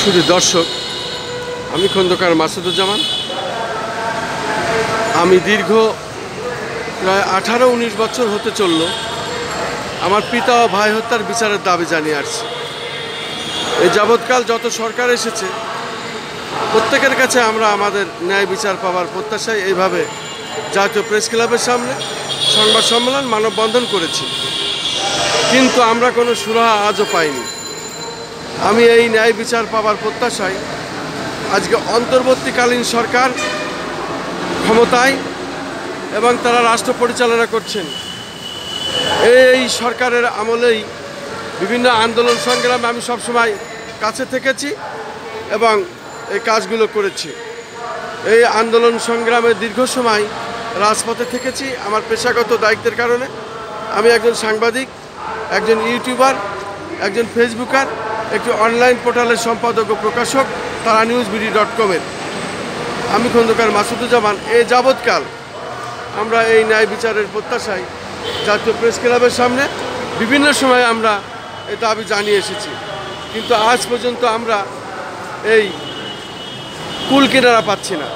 শুধু দর্শক, আমি খন্দকার মাসুদুজ্জামান। আমি দীর্ঘ প্রায় 18-19 বছর হতে চলল আমার পিতা ও ভাই হত্যার বিচারের দাবি জানিয়ে আসছি। এই যাবৎকাল যত সরকার এসেছে প্রত্যেকের কাছে আমরা আমাদের ন্যায় বিচার পাওয়ার প্রত্যাশায় এইভাবে জাতীয় প্রেস ক্লাবের সামনে সংবাদ সম্মেলন, মানববন্ধন করেছি, কিন্তু আমরা কোনো সুরাহা আজও পাইনি। আমি এই ন্যায় বিচার পাওয়ার প্রত্যাশায় আজকে অন্তর্বর্তীকালীন সরকার ক্ষমতায় এবং তারা রাষ্ট্র পরিচালনা করছেন। এই সরকারের আমলেই বিভিন্ন আন্দোলন সংগ্রামে আমি সবসময় কাছে থেকেছি এবং এই কাজগুলো করেছি। এই আন্দোলন সংগ্রামে দীর্ঘ সময় রাজপথে থেকেছি আমার পেশাগত দায়িত্বের কারণে। আমি একজন সাংবাদিক, একজন ইউটিউবার, একজন ফেসবুকার, একটি অনলাইন পোর্টালের সম্পাদক ও প্রকাশক taranewsbd.com-এর। আমি খন্দকার মাসুদুজ্জামান। এই যাবৎকাল আমরা এই ন্যায় বিচারের প্রত্যাশায় জাতীয় প্রেস ক্লাবের সামনে বিভিন্ন সময় আমরা এই দাবি জানিয়ে এসেছি, কিন্তু আজ পর্যন্ত আমরা এই কুল কিনারা পাচ্ছি না।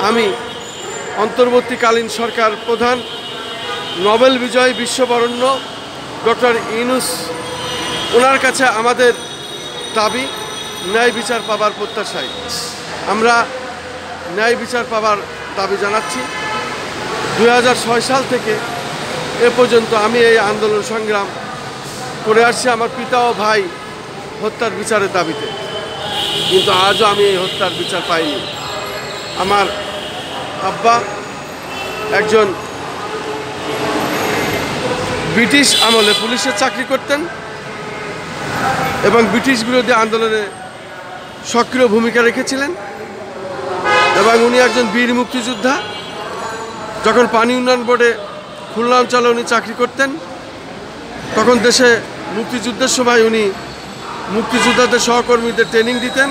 আমি অন্তর্বর্তীকালীন সরকার প্রধান, নোবেল বিজয়ী বিশ্ববরেণ্য ডক্টর ইউনূস, ওনার কাছে আমাদের দাবি ন্যায় বিচার পাবার প্রত্যাশায় আমরা ন্যায় বিচার পাবার দাবি জানাচ্ছি। 2006 সাল থেকে এ পর্যন্ত আমি এই আন্দোলন সংগ্রাম করে আসছি আমার পিতা ও ভাই হত্যার বিচারের দাবিতে, কিন্তু আজও আমি এই হত্যার বিচার পাইনি। আমার আব্বা একজন ব্রিটিশ আমলে পুলিশের চাকরি করতেন এবং ব্রিটিশ বিরোধী আন্দোলনে সক্রিয় ভূমিকা রেখেছিলেন এবং উনি একজন বীর মুক্তিযোদ্ধা। যখন পানি উন্নয়ন বোর্ডে খুলনা অঞ্চলে উনি চাকরি করতেন, তখন দেশে মুক্তিযুদ্ধের সময় উনি মুক্তিযোদ্ধাদের সহকর্মীদের ট্রেনিং দিতেন।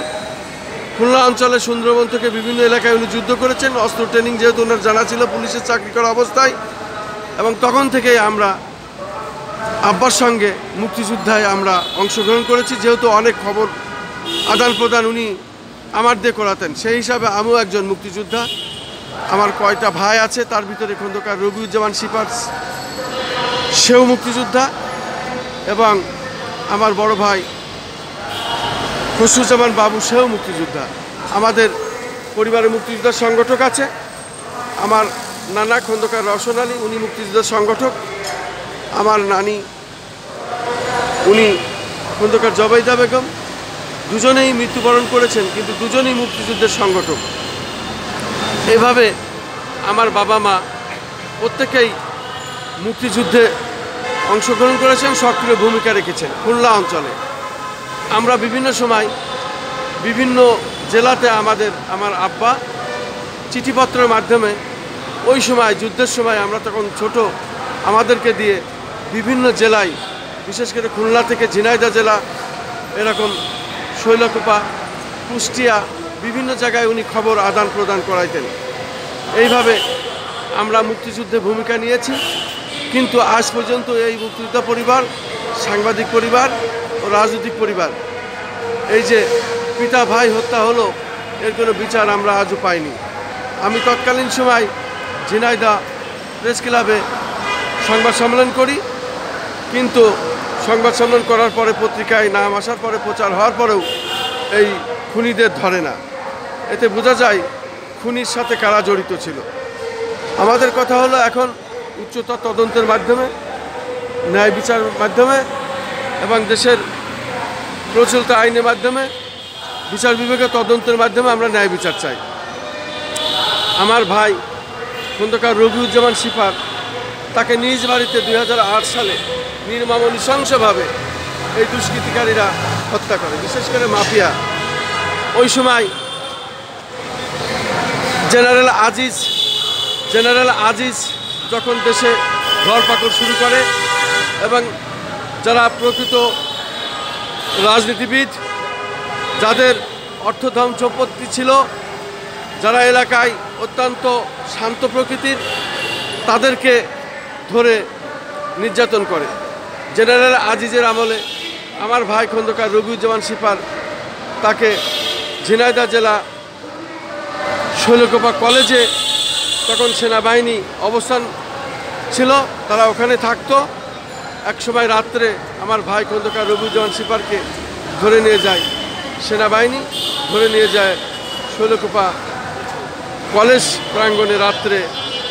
খুলনা অঞ্চলে সুন্দরবন থেকে বিভিন্ন এলাকায় উনি যুদ্ধ করেছেন, অস্ত্র ট্রেনিং যেহেতু ওনার জানা ছিল পুলিশের চাকরি করা অবস্থায়, এবং তখন থেকেই আমরা আব্বার সঙ্গে মুক্তিযুদ্ধায় আমরা অংশগ্রহণ করেছি। যেহেতু অনেক খবর আদান প্রদান উনি আমার দিয়ে করাতেন, সেই হিসাবে আমিও একজন মুক্তিযোদ্ধা। আমার কয়টা ভাই আছে, তার ভিতরে খন্দকার রবিউজ্জামান শিপার, সেও মুক্তিযোদ্ধা, এবং আমার বড় ভাই খসরুজ্জামান বাবু, সেও মুক্তিযোদ্ধা। আমাদের পরিবারে মুক্তিযোদ্ধার সংগঠক আছে। আমার নানা খন্দকার রওশন আলী, উনি মুক্তিযোদ্ধার সংগঠক। আমার নানি, উনি খন্দকার জবেইদা বেগম, দুজনেই মৃত্যুবরণ করেছেন, কিন্তু দুজনেই মুক্তিযুদ্ধের সংগঠক। এভাবে আমার বাবা মা প্রত্যেকেই মুক্তিযুদ্ধে অংশগ্রহণ করেছেন, সক্রিয় ভূমিকা রেখেছেন খুলনা অঞ্চলে। আমরা বিভিন্ন সময় বিভিন্ন জেলাতে আমার আব্বা চিঠিপত্রের মাধ্যমে ওই সময় যুদ্ধের সময় আমরা তখন ছোট, আমাদেরকে দিয়ে বিভিন্ন জেলায়, বিশেষ করে খুলনা থেকে ঝিনাইদহ জেলা, এরকম শৈলকুপা, কুষ্টিয়া, বিভিন্ন জায়গায় উনি খবর আদান প্রদান করাইতেন। এইভাবে আমরা মুক্তিযুদ্ধে ভূমিকা নিয়েছি, কিন্তু আজ পর্যন্ত এই মুক্তিযোদ্ধা পরিবার, সাংবাদিক পরিবার ও রাজনৈতিক পরিবার, এই যে পিতা ভাই হত্যা হলো, এর কোনো বিচার আমরা আজও পাইনি। আমি তৎকালীন সময় ঝিনাইদহ প্রেস ক্লাবে সংবাদ সম্মেলন করি, কিন্তু সংবাদ সম্মেলন করার পরে, পত্রিকায় নাম আসার পরে, প্রচার হওয়ার পরেও এই খুনিদের ধরে না। এতে বোঝা যায় খুনির সাথে কারা জড়িত ছিল। আমাদের কথা হলো এখন উচ্চতর তদন্তের মাধ্যমে, ন্যায় বিচারের মাধ্যমে এবং দেশের প্রচলিত আইনের মাধ্যমে, বিচার বিভাগের তদন্তের মাধ্যমে আমরা ন্যায় বিচার চাই। আমার ভাই খন্দকার রবিউজ্জামান শিপার, তাকে নিজ বাড়িতে 2008 সালে নির্মম নৃশংসভাবে এই দুষ্কৃতিকারীরা হত্যা করে, বিশেষ করে মাফিয়া। ওই সময় জেনারেল আজিজ যখন দেশে ধরপাকড় শুরু করে এবং যারা প্রকৃত রাজনীতিবিদ, যাদের অর্থধন সম্পত্তি ছিল, যারা এলাকায় অত্যন্ত শান্ত প্রকৃতির, তাদেরকে ধরে নির্যাতন করে। জেনারেল আজিজের আমলে আমার ভাই খন্দকার রবিউজ্জামান শিপার তাকে ঝিনাইদহ জেলা শৈলকুপা কলেজে তখন সেনাবাহিনী অবস্থান ছিল, তারা ওখানে থাকতো। একসময় রাত্রে আমার ভাই খন্দকার রবিউজ্জামান সিপারকে ধরে নিয়ে যায় সেনাবাহিনী, ধরে নিয়ে যায় শৈলকুপা কলেজ প্রাঙ্গণে। রাত্রে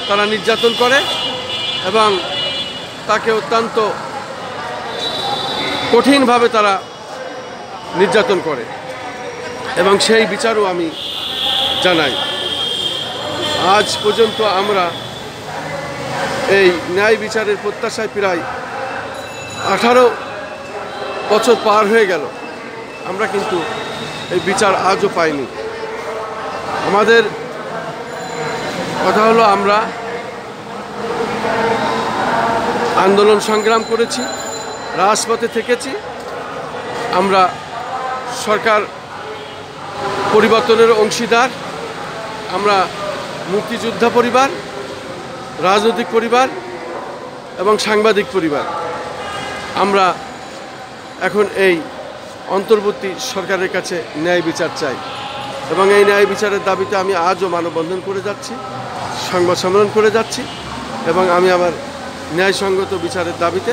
তারা নির্যাতন করে এবং তাকে অত্যন্ত কঠিনভাবে তারা নির্যাতন করে এবং সেই বিচারও আমি জানাই। আজ পর্যন্ত আমরা এই ন্যায় বিচারের প্রত্যাশায় প্রায় 18 বছর পার হয়ে গেল, আমরা কিন্তু এই বিচার আজও পাইনি। আমাদের কথা হলো, আমরা আন্দোলন সংগ্রাম করেছি, রাজপথে থেকেছি, আমরা সরকার পরিবর্তনের অংশীদার, আমরা মুক্তিযোদ্ধা পরিবার, রাজনৈতিক পরিবার এবং সাংবাদিক পরিবার। আমরা এখন এই অন্তর্বর্তী সরকারের কাছে ন্যায় বিচার চাই এবং এই ন্যায় বিচারের দাবিতে আমি আজও মানববন্ধন করে যাচ্ছি, সংবাদ সম্মেলন করে যাচ্ছি এবং আমি আমার ন্যায়সঙ্গত বিচারের দাবিতে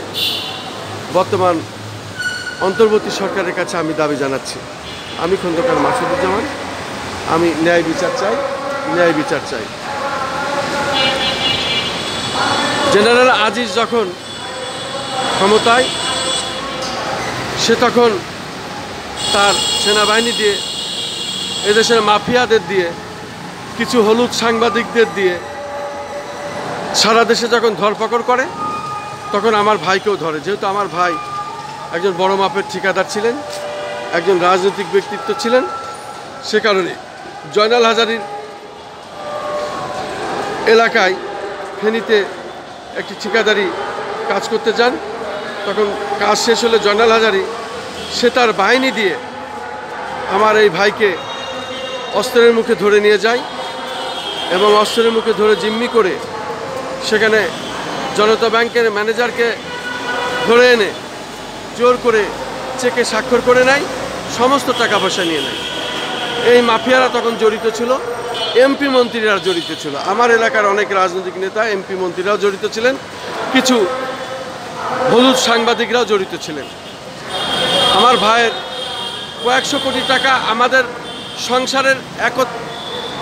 বর্তমান অন্তর্বর্তী সরকারের কাছে আমি দাবি জানাচ্ছি। আমি খন্দকার মাসুদুজ্জামান, আমি ন্যায় বিচার চাই, ন্যায় বিচার চাই। জেনারেল আজিজ যখন ক্ষমতায়, সে তখন তার সেনাবাহিনী দিয়ে, এদেশের মাফিয়াদের দিয়ে, কিছু হলুদ সাংবাদিকদের দিয়ে সারা দেশে যখন ধরপাকড় করে, তখন আমার ভাইকেও ধরে। যেহেতু আমার ভাই একজন বড় মাপের ঠিকাদার ছিলেন, একজন রাজনৈতিক ব্যক্তিত্ব ছিলেন, সে কারণে জয়নাল হাজারীর এলাকায় ফেনীতে একটি ঠিকাদারি কাজ করতে যান। তখন কাজ শেষ হলে জয়নাল হাজারী সে তার বাহিনী দিয়ে আমার এই ভাইকে অস্ত্রের মুখে ধরে নিয়ে যায় এবং অস্ত্রের মুখে ধরে জিম্মি করে সেখানে জনতা ব্যাংকের ম্যানেজারকে ধরে এনে জোর করে চেকে স্বাক্ষর করে নেয়, সমস্ত টাকা পয়সা নিয়ে নেয়। এই মাফিয়ারা তখন জড়িত ছিল, এমপি মন্ত্রীরা জড়িত ছিল, আমার এলাকার অনেক রাজনৈতিক নেতা, এমপি মন্ত্রীরাও জড়িত ছিলেন, কিছু হলুদ সাংবাদিকরাও জড়িত ছিলেন। আমার ভাইয়ের কয়েকশো কোটি টাকা, আমাদের সংসারের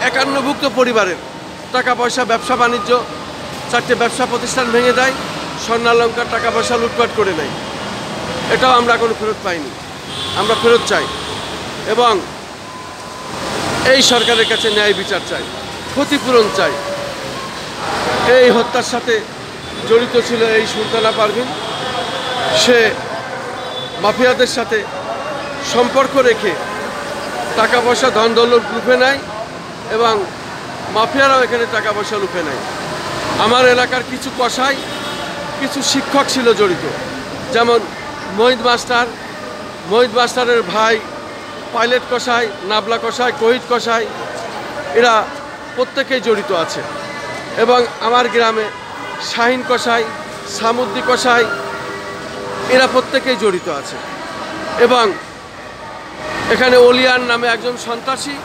51ভুক্ত পরিবারের টাকা পয়সা, ব্যবসা বাণিজ্য, 4টে ব্যবসা প্রতিষ্ঠান ভেঙে দেয়, স্বর্ণালঙ্কার টাকা পয়সা লুটপাট করে নেয়। এটাও আমরা কোনো ফেরত পাইনি, আমরা ফেরত চাই এবং এই সরকারের কাছে ন্যায় বিচার চাই, ক্ষতিপূরণ চাই। এই হত্যার সাথে জড়িত ছিল এই সুলতানা পারভিন, সে মাফিয়াদের সাথে সম্পর্ক রেখে টাকা পয়সা ধন দৌলত লুফে নেয় এবং মাফিয়ারাও এখানে টাকা পয়সা লুফে নেয়। আমার এলাকার কিছু কসাই, কিছু শিক্ষক ছিল জড়িত, যেমন মহিদ মাস্টারের ভাই পাইলট কসাই, নাবলা কসাই, কোহিত কসাই, এরা প্রত্যেকেই জড়িত আছে। এবং আমার গ্রামে শাহিন কসাই, সামুদ্দি কসাই, এরা প্রত্যেকেই জড়িত আছে। এবং এখানে ওলিয়ান নামে একজন সন্ত্রাসী,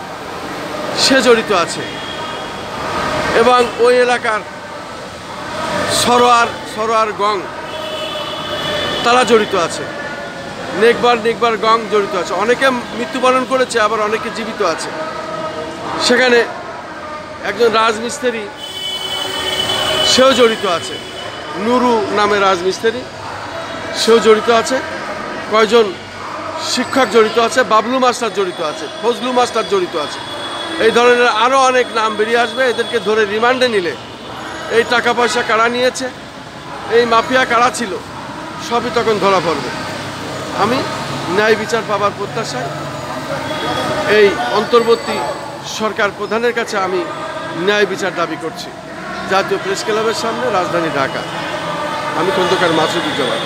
সে জড়িত আছে। এবং ওই এলাকার সরোয়ার গং, তারা জড়িত আছে। নেকবার গং জড়িত আছে। অনেকে মৃত্যুবরণ করেছে, আবার অনেকে জীবিত আছে। সেখানে একজন রাজমিস্ত্রি, সেও জড়িত আছে, নুরু নামে রাজমিস্ত্রি, সেও জড়িত আছে। কয়জন শিক্ষক জড়িত আছে, বাবলু মাস্টার জড়িত আছে, ফজলু মাস্টার জড়িত আছে। এই ধরনের আরও অনেক নাম বেরিয়ে আসবে। এদেরকে ধরে রিমান্ডে নিলে এই টাকা পয়সা কারা নিয়েছে, এই মাফিয়া কারা ছিল, সবই তখন ধরা পড়বে। আমি ন্যায় বিচার পাবার প্রত্যাশায় এই অন্তর্বর্তী সরকার প্রধানের কাছে আমি ন্যায় বিচার দাবি করছি। জাতীয় প্রেস ক্লাবের সামনে, রাজধানী ঢাকা। আমি খন্দকার মাসুদুজ্জামান।